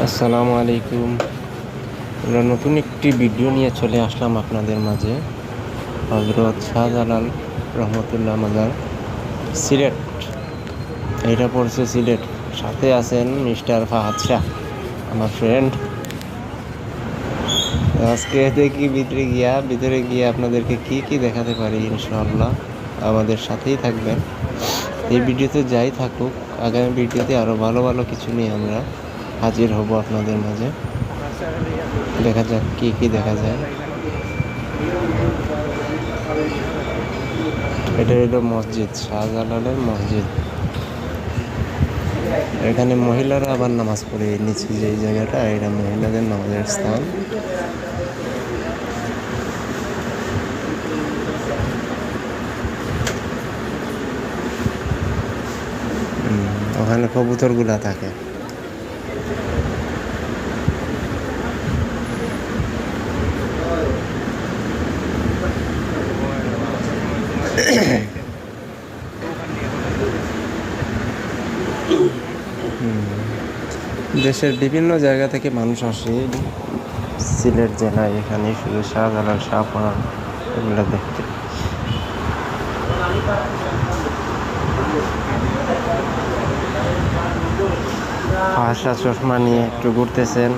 আসসালামু আলাইকুম। আমরা নতুন একটি ভিডিও নিয়ে চলে আসলাম আপনাদের মাঝে। হজরত শাহজালাল রহমতুল্লাহ মাজার, সিলেট। এটা পড়ছে সিলেট। সাথে আছেন মিস্টার ফাহাদ শাহ, আমার ফ্রেন্ড। আজকে দেখি ভিতরে গিয়ে আপনাদেরকে কি কি দেখাতে পারি ইনশাআল্লাহ। আমাদের সাথেই থাকবেন। এই ভিডিওতে যাই থাকুক, আগামী ভিডিওতে আরও ভালো ভালো কিছু নিয়ে আমরা হাজির হব আপনাদের মাঝে। দেখা যাক কি কি দেখা যায়। এটা হলো মসজিদ, শাহজালালের মসজিদ। এখানে মহিলারা আবার নামাজ পড়ে। নিচে যে জায়গাটা, এটা মহিলাদের নামাজের স্থান। ওখানে কবুতরগুলা থাকে। দেশের বিভিন্ন জায়গা থেকে মানুষ আসে সিলেট জেলায়, এখানে শুধু শাহজালাল শাহপরাণ এগুলো দেখতে। ভাষা চশমা নিয়ে একটু ঘুরতেছেন।